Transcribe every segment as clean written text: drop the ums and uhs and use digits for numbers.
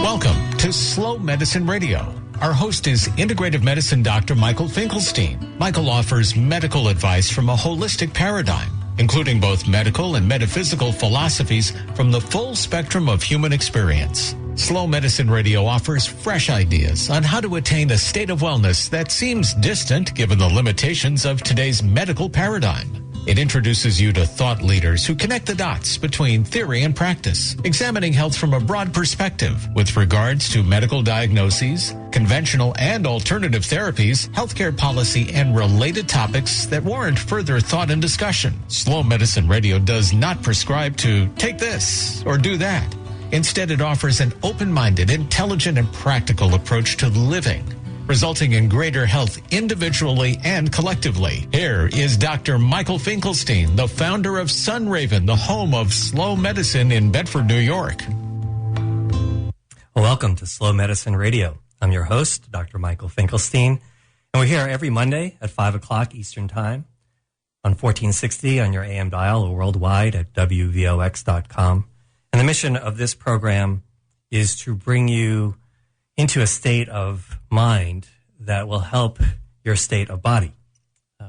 Welcome to Slow Medicine Radio. Our host is integrative medicine Dr. Michael Finkelstein. Michael offers medical advice from a holistic paradigm, including both medical and metaphysical philosophies from the full spectrum of human experience. Slow Medicine Radio offers fresh ideas on how to attain a state of wellness that seems distant given the limitations of today's medical paradigm. It introduces you to thought leaders who connect the dots between theory and practice, examining health from a broad perspective with regards to medical diagnoses, conventional and alternative therapies, healthcare policy, and related topics that warrant further thought and discussion. Slow Medicine Radio does not prescribe to take this or do that. Instead, it offers an open-minded, intelligent, and practical approach to living, resulting in greater health individually and collectively. Here is Dr. Michael Finkelstein, the founder of Sunraven, the home of slow medicine in Bedford, New York. Well, welcome to Slow Medicine Radio. I'm your host, Dr. Michael Finkelstein, and we're here every Monday at 5 o'clock Eastern Time on 1460 on your AM dial or worldwide at WVOX.com. And the mission of this program is to bring you into a state of mind that will help your state of body.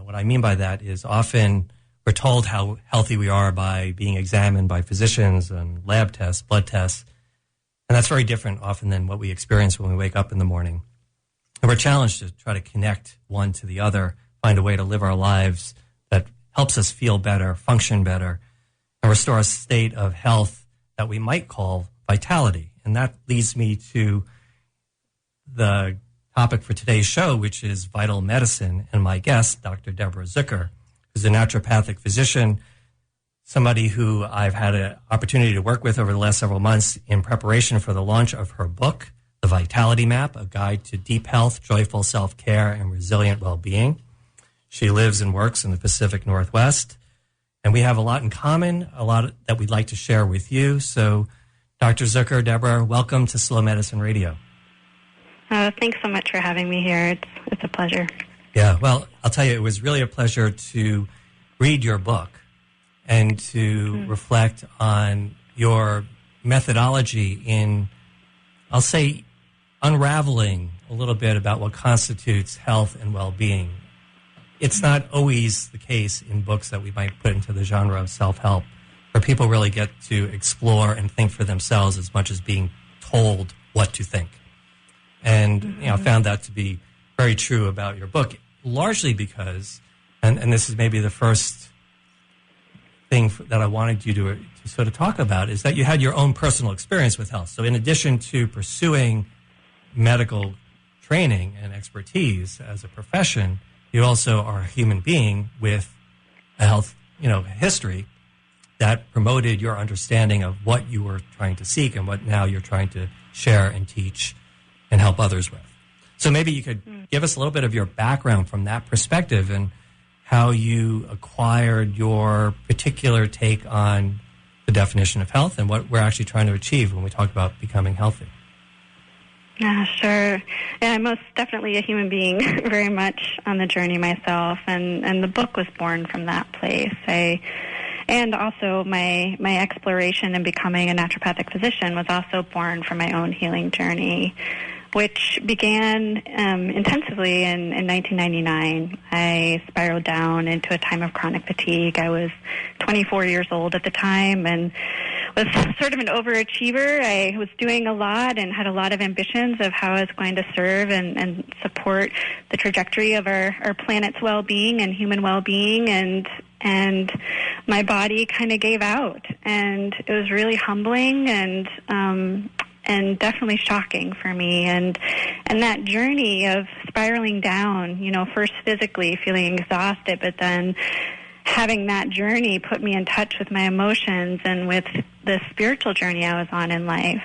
What I mean by that is often we're told how healthy we are by being examined by physicians and lab tests, blood tests, and that's very different often than what we experience when we wake up in the morning. And we're challenged to try to connect one to the other, find a way to live our lives that helps us feel better, function better, and restore a state of health that we might call vitality. And that leads me to the topic for today's show, which is vital medicine, and my guest, Dr. Deborah Zucker, who's a naturopathic physician, somebody who I've had an opportunity to work with over the last several months in preparation for the launch of her book, The Vitality Map, a guide to deep health, joyful self-care, and resilient well-being. She lives and works in the Pacific Northwest, and we have a lot in common, a lot that we'd like to share with you. So, Dr. Zucker, Deborah, welcome to Slow Medicine Radio. Thanks so much for having me here. It's a pleasure. Yeah, well, I'll tell you, it was really a pleasure to read your book and to reflect on your methodology in, I'll say, unraveling a little bit about what constitutes health and well-being. It's not always the case in books that we might put into the genre of self-help, where people really get to explore and think for themselves as much as being told what to think. And I found that to be very true about your book, largely because, and this is maybe the first thing that I wanted you to sort of talk about, is that you had your own personal experience with health. So in addition to pursuing medical training and expertise as a profession, you also are a human being with a health, history that promoted your understanding of what you were trying to seek and what now you're trying to share and teach and help others with. So maybe you could give us a little bit of your background from that perspective and how you acquired your particular take on the definition of health and what we're actually trying to achieve when we talk about becoming healthy. Yeah, sure. Yeah, I'm most definitely a human being, very much on the journey myself, and the book was born from that place. And also my exploration in becoming a naturopathic physician was also born from my own healing journey, which began intensively in 1999. I spiraled down into a time of chronic fatigue. I was 24 years old at the time and was sort of an overachiever. I was doing a lot and had a lot of ambitions of how I was going to serve and support the trajectory of our planet's well-being and human well-being, and my body kind of gave out, and it was really humbling and definitely shocking for me. And that journey of spiraling down, first physically feeling exhausted, but then having that journey put me in touch with my emotions and with the spiritual journey I was on in life.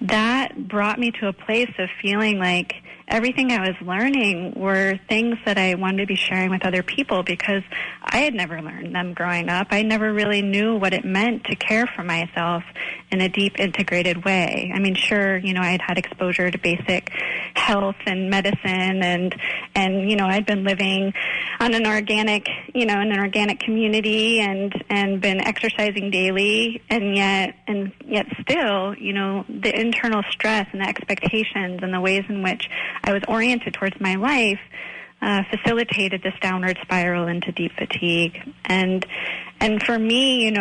That brought me to a place of feeling like everything I was learning were things that I wanted to be sharing with other people, because I had never learned them growing up. I never really knew what it meant to care for myself in a deep, integrated way. I mean, sure, I had had exposure to basic health and medicine, and I'd been living on an organic, in an organic community and been exercising daily, and yet still, the internal stress and the expectations and the ways in which I was oriented towards my life facilitated this downward spiral into deep fatigue. And for me,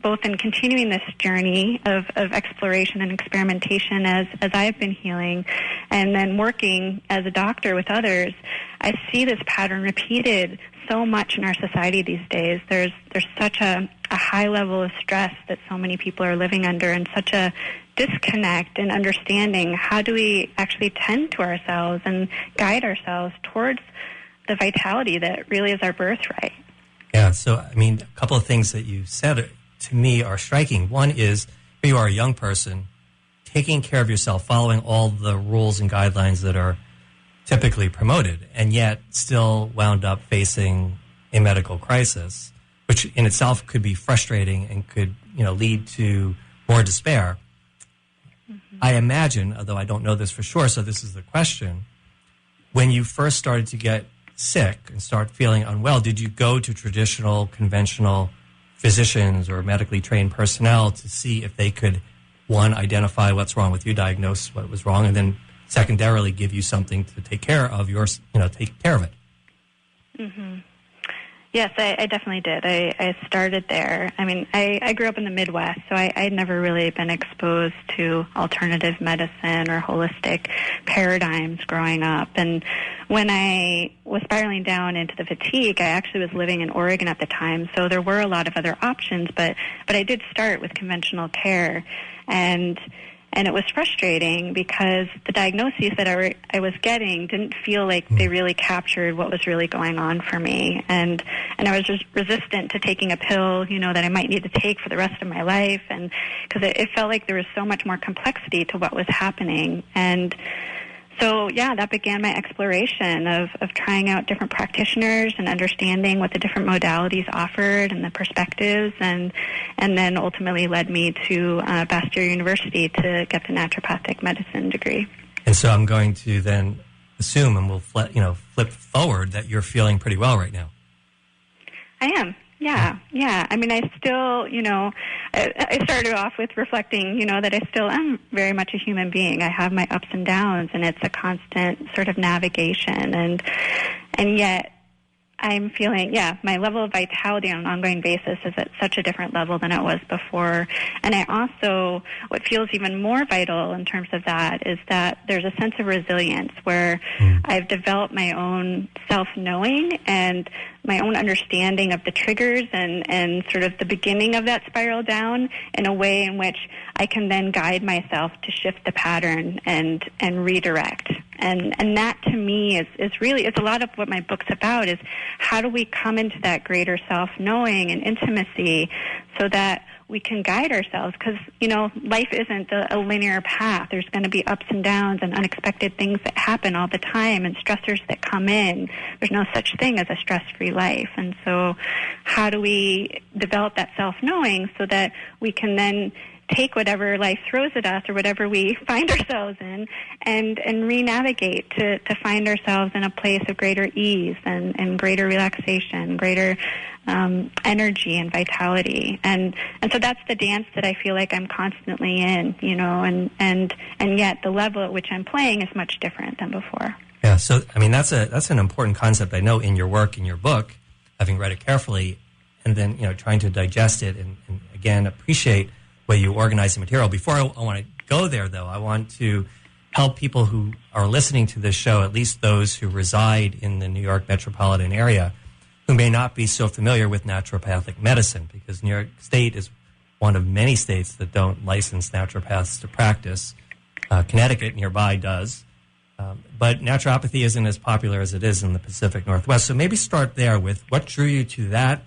both in continuing this journey of exploration and experimentation as I've been healing, and then working as a doctor with others, I see this pattern repeated so much in our society these days. There's such a high level of stress that so many people are living under, and such a disconnect in understanding how do we actually tend to ourselves and guide ourselves towards the vitality that really is our birthright. Yeah, so, a couple of things that you said to me are striking. One is, you are a young person, taking care of yourself, following all the rules and guidelines that are typically promoted, and yet still wound up facing a medical crisis, which in itself could be frustrating and could, lead to more despair. Mm-hmm. I imagine, although I don't know this for sure, so this is the question, when you first started to get sick and start feeling unwell, did you go to traditional, conventional physicians or medically trained personnel to see if they could, one, identify what's wrong with you, diagnose what was wrong, and then secondarily give you something to take care of take care of it? Mm-hmm. Yes, I definitely did. I started there. I grew up in the Midwest, so I had never really been exposed to alternative medicine or holistic paradigms growing up. And when I was spiraling down into the fatigue, I actually was living in Oregon at the time, so there were a lot of other options, but I did start with conventional care. And it was frustrating because the diagnoses that I was getting didn't feel like they really captured what was really going on for me. And I was just resistant to taking a pill, that I might need to take for the rest of my life. And because it felt like there was so much more complexity to what was happening. And so, that began my exploration of trying out different practitioners and understanding what the different modalities offered and the perspectives, and then ultimately led me to Bastyr University to get the naturopathic medicine degree. And so I'm going to then assume, and we'll flip forward, that you're feeling pretty well right now. I am. Yeah. I still, I started off with reflecting, that I still am very much a human being. I have my ups and downs, and it's a constant sort of navigation. And yet I'm feeling, my level of vitality on an ongoing basis is at such a different level than it was before. And I also, what feels even more vital in terms of that is that there's a sense of resilience where I've developed my own self-knowing and my own understanding of the triggers and sort of the beginning of that spiral down in a way in which I can then guide myself to shift the pattern and redirect. And that to me is really, it's a lot of what my book's about, is how do we come into that greater self-knowing and intimacy so that we can guide ourselves, because, life isn't a linear path. There's going to be ups and downs and unexpected things that happen all the time and stressors that come in. There's no such thing as a stress-free life. And so how do we develop that self-knowing so that we can then take whatever life throws at us or whatever we find ourselves in and re-navigate to find ourselves in a place of greater ease and greater relaxation, greater energy and vitality. And so that's the dance that I feel like I'm constantly in, and yet the level at which I'm playing is much different than before. Yeah, so, that's an important concept. I know in your work, in your book, having read it carefully, and then, trying to digest it and again, appreciate way you organize the material. Before I want to go there, though, I want to help people who are listening to this show, at least those who reside in the New York metropolitan area, who may not be so familiar with naturopathic medicine, because New York State is one of many states that don't license naturopaths to practice. Connecticut nearby does. But naturopathy isn't as popular as it is in the Pacific Northwest. So maybe start there with what drew you to that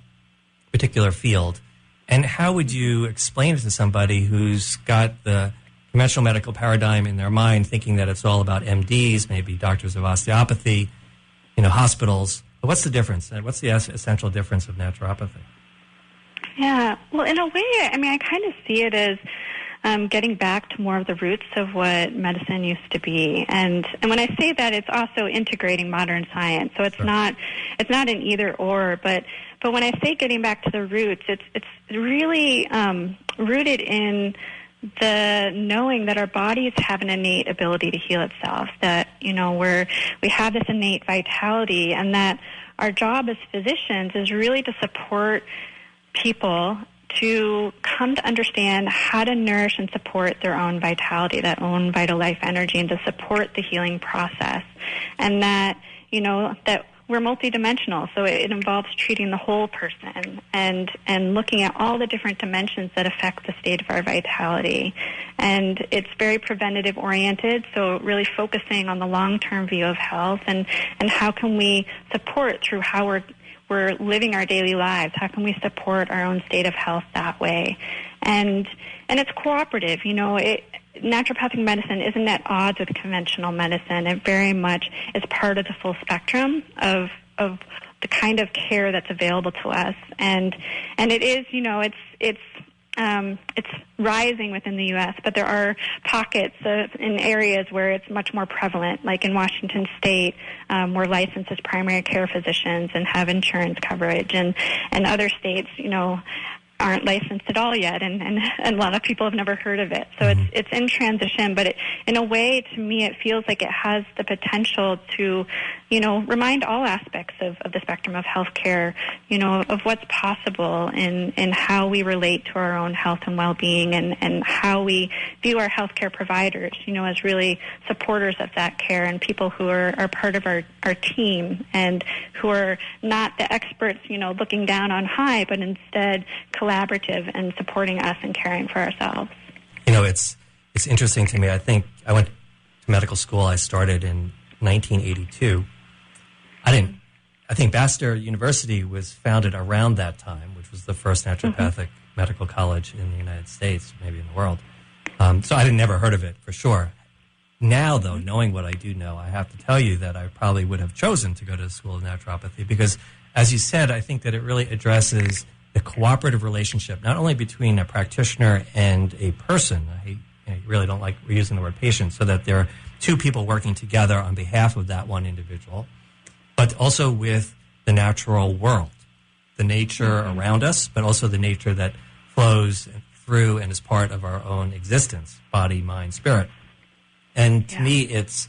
particular field. And how would you explain it to somebody who's got the conventional medical paradigm in their mind, thinking that it's all about MDs, maybe doctors of osteopathy, hospitals? But what's the difference? What's the essential difference of naturopathy? Yeah, well, in a way, I kind of see it as getting back to more of the roots of what medicine used to be. And when I say that, it's also integrating modern science. So it's not an either or, but when I say getting back to the roots, it's really rooted in the knowing that our bodies have an innate ability to heal itself, that, we have this innate vitality, and that our job as physicians is really to support people to come to understand how to nourish and support their own vitality, that own vital life energy, and to support the healing process. And that, that we're multidimensional, so it involves treating the whole person and looking at all the different dimensions that affect the state of our vitality. And it's very preventative oriented, so really focusing on the long-term view of health and how can we support through how we're living our daily lives. How can we support our own state of health that way? And it's cooperative. Naturopathic medicine isn't at odds with conventional medicine. It very much is part of the full spectrum of the kind of care that's available to us. And it is, it's rising within the U.S., but there are pockets in areas where it's much more prevalent, like in Washington State, we're licensed as primary care physicians and have insurance coverage, and other states, aren't licensed at all yet, and a lot of people have never heard of it. So it's in transition, but in a way, to me, it feels like it has the potential to, remind all aspects of the spectrum of healthcare, of what's possible in how we relate to our own health and well-being, and how we view our healthcare providers, as really supporters of that care, and people who are part of our team, and who are not the experts, looking down on high, but instead collaborative and supporting us and caring for ourselves. It's interesting to me. I think I went to medical school. I started in 1982. I think Bastyr University was founded around that time, which was the first naturopathic medical college in the United States, maybe in the world. So I had never heard of it for sure. Now, though, knowing what I do know, I have to tell you that I probably would have chosen to go to the School of Naturopathy because, as you said, I think that it really addresses the cooperative relationship, not only between a practitioner and a person. I really don't like using the word patient, so that there are two people working together on behalf of that one individual, but also with the natural world, the nature around us, but also the nature that flows through and is part of our own existence, body, mind, spirit. And to me, it's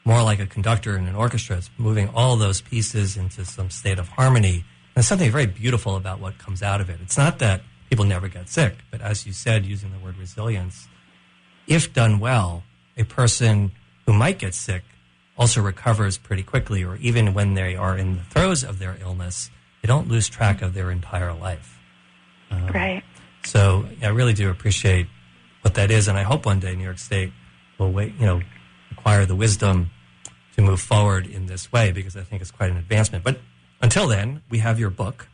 more like a conductor in an orchestra. It's moving all those pieces into some state of harmony. And there's something very beautiful about what comes out of it. It's not that people never get sick, but as you said, using the word resilience, if done well, a person who might get sick also recovers pretty quickly, or even when they are in the throes of their illness, they don't lose track of their entire life. Right. So I really do appreciate what that is, and I hope one day New York State will acquire the wisdom to move forward in this way, because I think it's quite an advancement. But until then, we have your book.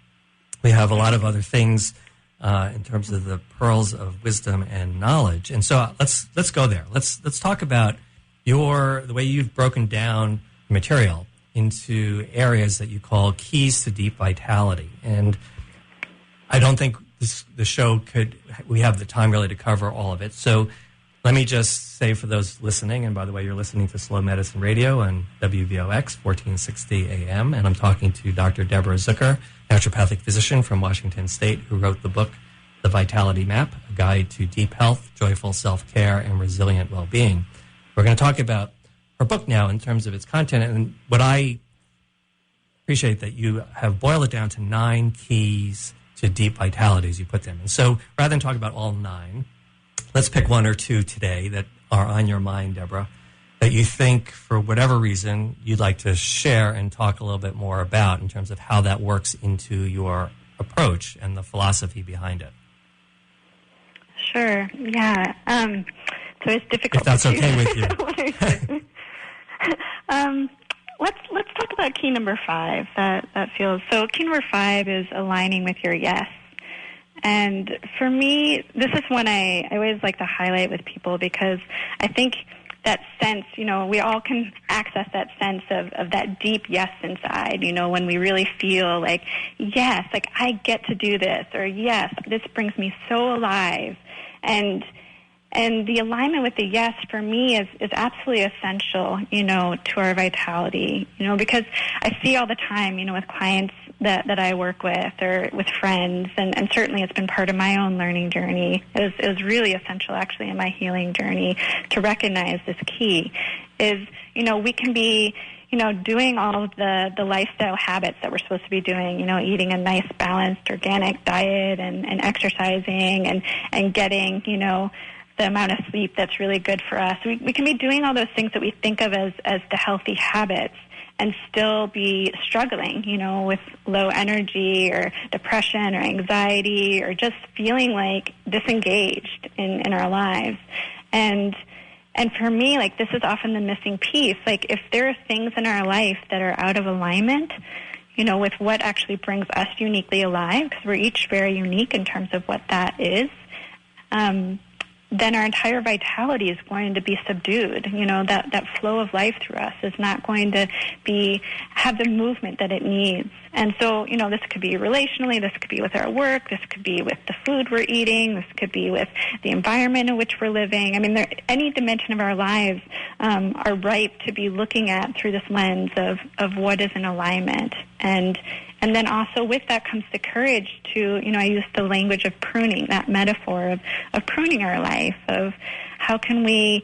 We have a lot of other things in terms of the pearls of wisdom and knowledge. And so let's go there. Let's talk about the way you've broken down material into areas that you call keys to deep vitality. And I don't think the show we have the time really to cover all of it. So let me just say for those listening, and by the way, you're listening to Slow Medicine Radio on WVOX 1460 AM, and I'm talking to Dr. Deborah Zucker, naturopathic physician from Washington State, who wrote the book, The Vitality Map, A Guide to Deep Health, Joyful Self-Care, and Resilient Well-Being. We're going to talk about her book now in terms of its content, and what I appreciate that you have boiled it down to 9 keys to deep vitality, as you put them. And so rather than talk about all 9, let's pick 1 or 2 today that are on your mind, Deborah, that you think, for whatever reason, you'd like to share and talk a little bit more about in terms of how that works into your approach and the philosophy behind it. Sure, yeah. So it's difficult. If that's okay with you. Let's talk about key number 5. That feels so. Key number 5 is aligning with your yes. And for me, this is one I always like to highlight with people, because I think that sense, we all can access that sense of that deep yes inside, when we really feel like, yes, like I get to do this, or yes, this brings me so alive. And And the alignment with the yes, for me, is absolutely essential, to our vitality, because I see all the time, with clients that I work with or with friends, and certainly it's been part of my own learning journey. It was really essential, actually, in my healing journey to recognize this key is, we can be, doing all of the lifestyle habits that we're supposed to be doing, eating a nice, balanced, organic diet and exercising and getting, the amount of sleep that's really good for us. We can be doing all those things that we think of as the healthy habits and still be struggling, with low energy or depression or anxiety or just feeling like disengaged in our lives. And for me, this is often the missing piece. If there are things in our life that are out of alignment, with what actually brings us uniquely alive, because we're each very unique in terms of what that is, then our entire vitality is going to be subdued. That flow of life through us is not going to have the movement that it needs. And so, this could be relationally, this could be with our work, this could be with the food we're eating, this could be with the environment in which we're living. I mean, any dimension of our lives are ripe to be looking at through this lens of what is in alignment. And then also with that comes the courage to, I use the language of pruning, that metaphor of pruning our life, of how can we,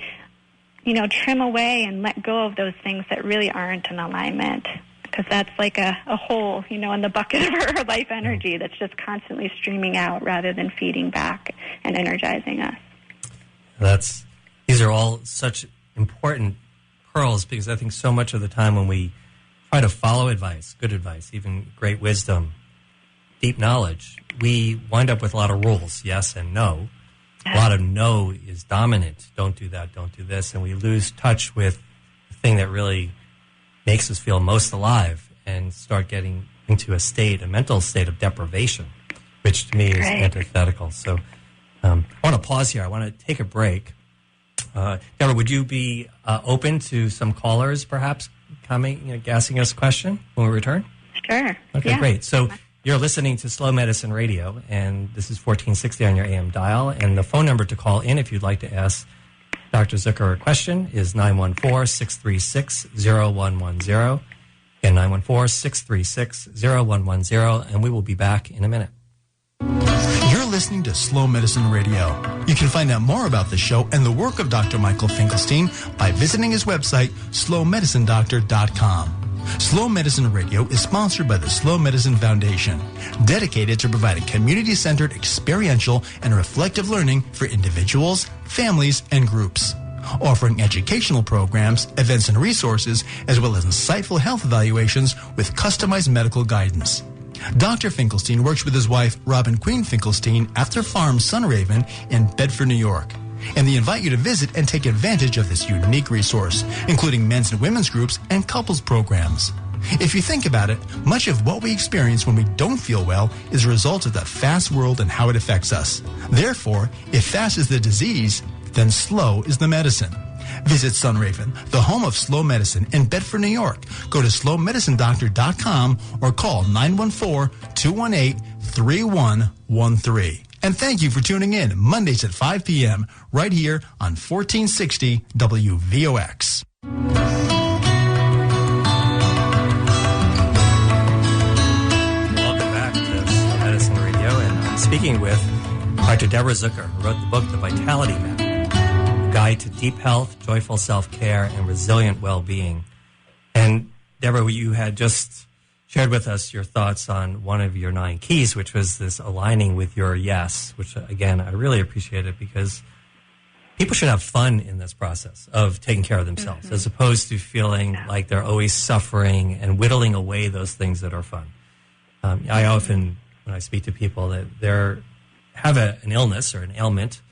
trim away and let go of those things that really aren't in alignment. Because that's like a hole, in the bucket of our life energy that's just constantly streaming out rather than feeding back and energizing us. These are all such important pearls, because I think so much of the time when we try to follow advice, good advice, even great wisdom, deep knowledge, we wind up with a lot of rules, yes and no. A lot of no is dominant. Don't do that, don't do this. And we lose touch with the thing that really makes us feel most alive and start getting into a mental state of deprivation, which to me is antithetical. So I want to pause here. I want to take a break. Deborah, would you be open to some callers perhaps coming, asking us a question when we return? Sure. Okay, great. So you're listening to Slow Medicine Radio, and this is 1460 on your AM dial. And the phone number to call in if you'd like to ask Dr. Zucker a question is 914-636-0110. Again, 914-636-0110, and we will be back in a minute. You're listening to Slow Medicine Radio. You can find out more about the show and the work of Dr. Michael Finkelstein by visiting his website, slowmedicinedoctor.com. Slow Medicine Radio is sponsored by the Slow Medicine Foundation, dedicated to providing community-centered experiential and reflective learning for individuals, families, and groups, offering educational programs, events, and resources, as well as insightful health evaluations with customized medical guidance. Dr. Finkelstein works with his wife, Robin Queen Finkelstein, at their farm, Sunraven, in Bedford, New York. And they invite you to visit and take advantage of this unique resource, including men's and women's groups and couples programs. If you think about it, much of what we experience when we don't feel well is a result of the fast world and how it affects us. Therefore, if fast is the disease, then slow is the medicine. Visit Sunraven, the home of slow medicine in Bedford, New York. Go to slowmedicinedoctor.com or call 914-218-3113. And thank you for tuning in Mondays at 5 p.m. right here on 1460 WVOX. Welcome back to Slow Medicine Radio, and I'm speaking with Dr. Deborah Zucker, who wrote the book, The Vitality Map, a guide to deep health, joyful self-care, and resilient well-being. And Deborah, you had just shared with us your thoughts on one of your 9 keys, which was this aligning with your yes, which, again, I really appreciated, because people should have fun in this process of taking care of themselves, as opposed to feeling like they're always suffering and whittling away those things that are fun. I often, when I speak to people, that they have an illness or an ailment,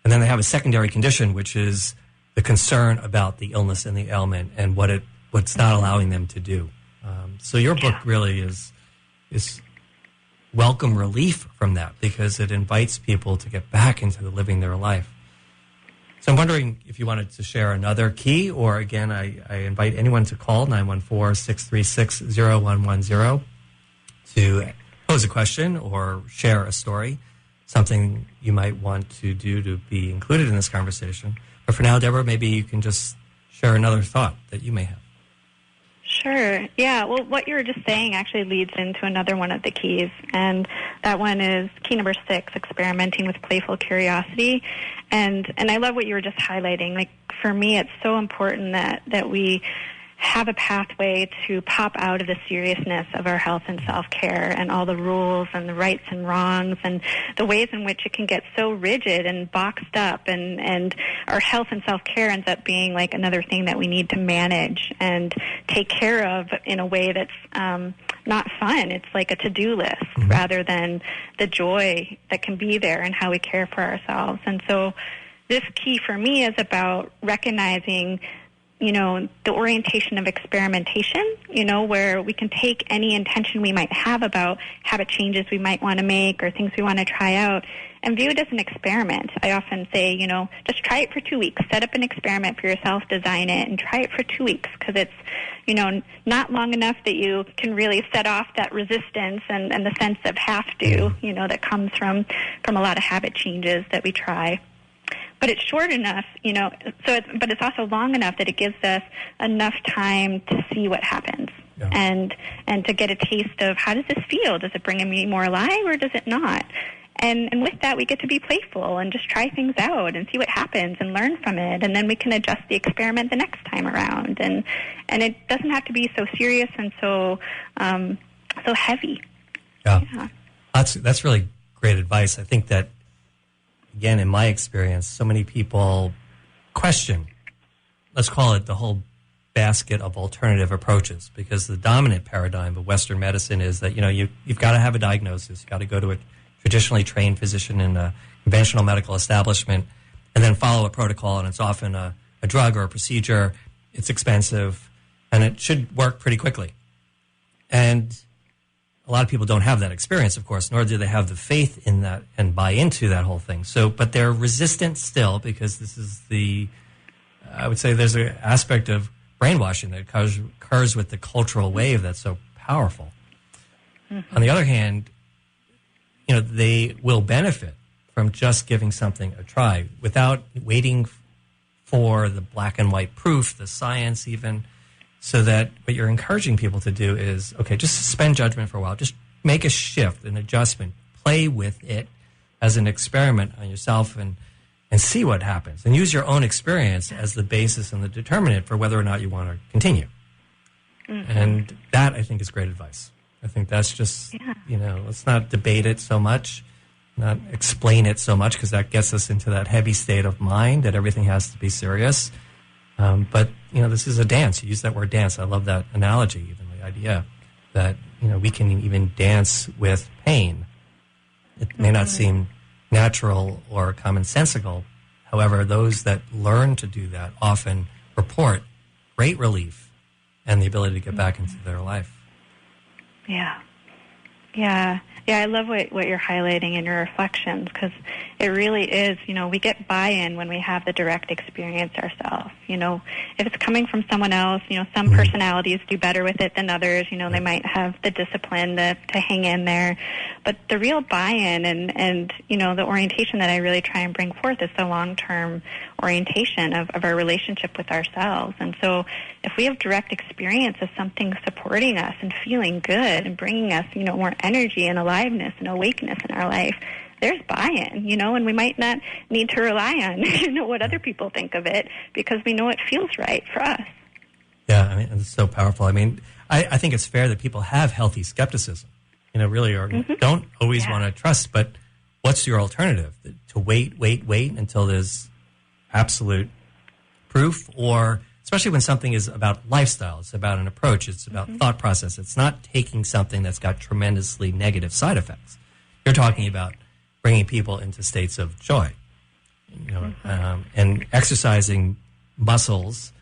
and then they have a secondary condition, which is the concern about the illness and the ailment and what's not allowing them to do. So your book really is welcome relief from that, because it invites people to get back into living their life. So I'm wondering if you wanted to share another key, or again, I invite anyone to call 914-636-0110 to pose a question or share a story. something you might want to do to be included in this conversation. But for now, Deborah, maybe you can just share another thought that you may have. Sure. Yeah. Well, what you were just saying actually leads into another one of the keys, and that one is key number 6, experimenting with playful curiosity. And I love what you were just highlighting. Like, for me, it's so important that we have a pathway to pop out of the seriousness of our health and self-care and all the rules and the rights and wrongs and the ways in which it can get so rigid and boxed up, and our health and self-care ends up being like another thing that we need to manage and take care of in a way that's not fun. It's like a to-do list rather than the joy that can be there and how we care for ourselves. And so this key for me is about recognizing the orientation of experimentation, where we can take any intention we might have about habit changes we might want to make or things we want to try out and view it as an experiment. I often say, just try it for 2 weeks. Set up an experiment for yourself, design it, and try it for 2 weeks, because it's, not long enough that you can really set off that resistance and the sense of have to, that comes from a lot of habit changes that we try. But it's short enough, but it's also long enough that it gives us enough time to see what happens and to get a taste of, how does this feel? Does it bring me more alive or does it not? And with that, we get to be playful and just try things out and see what happens and learn from it. And then we can adjust the experiment the next time around. And it doesn't have to be so serious and so heavy. Yeah. That's really great advice. I think that, again, in my experience, so many people question, let's call it the whole basket of alternative approaches, because the dominant paradigm of Western medicine is that, you've got to have a diagnosis, you've got to go to a traditionally trained physician in a conventional medical establishment, and then follow a protocol, and it's often a drug or a procedure. It's expensive, and it should work pretty quickly. And a lot of people don't have that experience, of course, nor do they have the faith in that and buy into that whole thing. So, but they're resistant still, because this is I would say there's an aspect of brainwashing that occurs with the cultural wave that's so powerful. Mm-hmm. On the other hand, they will benefit from just giving something a try without waiting for the black and white proof, the science even. So that what you're encouraging people to do is, okay, just suspend judgment for a while. Just make a shift, an adjustment. Play with it as an experiment on yourself and see what happens. And use your own experience as the basis and the determinant for whether or not you want to continue. Mm-hmm. And that, I think, is great advice. I think that's just, let's not debate it so much, not explain it so much, because that gets us into that heavy state of mind that everything has to be serious. But, this is a dance. You use that word dance. I love that analogy, even the idea that, we can even dance with pain. It may not seem natural or commonsensical. However, those that learn to do that often report great relief and the ability to get back into their life. Yeah, I love what you're highlighting in your reflections, because it really is, we get buy-in when we have the direct experience ourselves. If it's coming from someone else, some personalities do better with it than others. They might have the discipline to hang in there. But the real buy-in and the orientation that I really try and bring forth is the long-term orientation of our relationship with ourselves. And so if we have direct experience of something supporting us and feeling good and bringing us, more energy and aliveness and awakeness in our life, there's buy-in, and we might not need to rely on, what other people think of it, because we know it feels right for us. Yeah, it's so powerful. I think it's fair that people have healthy skepticism, really, or don't always want to trust, but what's your alternative? To wait until there's absolute proof, or especially when something is about lifestyle, it's about an approach, it's about thought process. It's not taking something that's got tremendously negative side effects. You're talking about bringing people into states of joy, and exercising muscles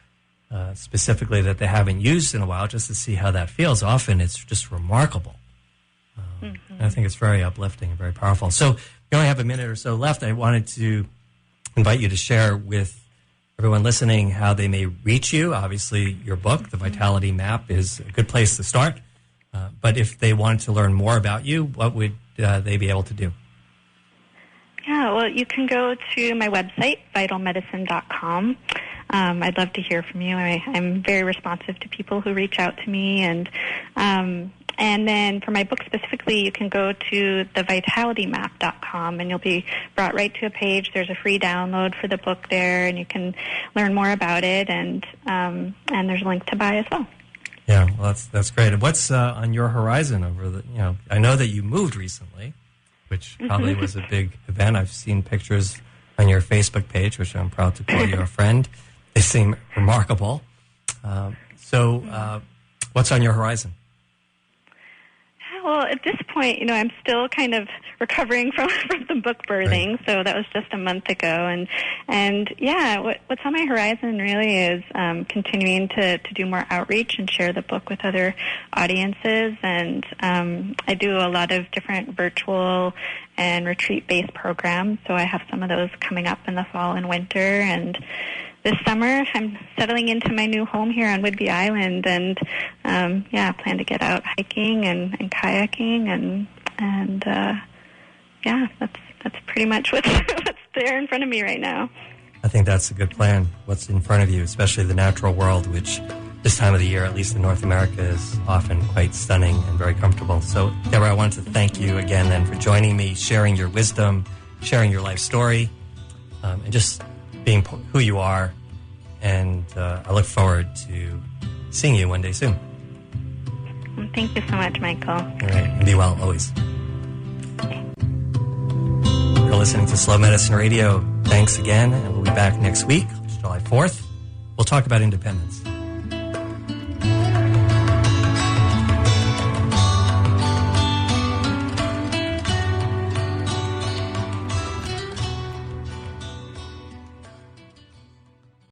specifically that they haven't used in a while, just to see how that feels. Often it's just remarkable. And I think it's very uplifting and very powerful. So we only have a minute or so left. I wanted to invite you to share with everyone listening how they may reach you. Obviously, your book, The Vitality Map, is a good place to start. But if they wanted to learn more about you, what would they be able to do? Yeah, well, you can go to my website, vitalmedicine.com. I'd love to hear from you. I'm very responsive to people who reach out to me. And then for my book specifically, you can go to thevitalitymap.com, and you'll be brought right to a page. There's a free download for the book there, and you can learn more about it. And there's a link to buy as well. Yeah, well, that's great. And what's on your horizon over the? I know that you moved recently, which probably was a big event. I've seen pictures on your Facebook page, which I'm proud to call you a friend. They seem remarkable. So what's on your horizon? Well, at this point, I'm still kind of recovering from the book birthing, right. So that was just a month ago. And yeah, what's on my horizon really is continuing to do more outreach and share the book with other audiences. And I do a lot of different virtual and retreat-based programs, so I have some of those coming up in the fall and winter. And this summer, I'm settling into my new home here on Whidbey Island, and I plan to get out hiking and kayaking, and that's pretty much what's there in front of me right now. I think that's a good plan. What's in front of you, especially the natural world, which this time of the year, at least in North America, is often quite stunning and very comfortable. So, Deborah, I wanted to thank you again then for joining me, sharing your wisdom, sharing your life story, and just being who you are, and I look forward to seeing you one day soon. Thank you so much, Michael. All right, and be well always. You're listening to Slow Medicine Radio. Thanks again, and we'll be back next week, July 4th. We'll talk about independence.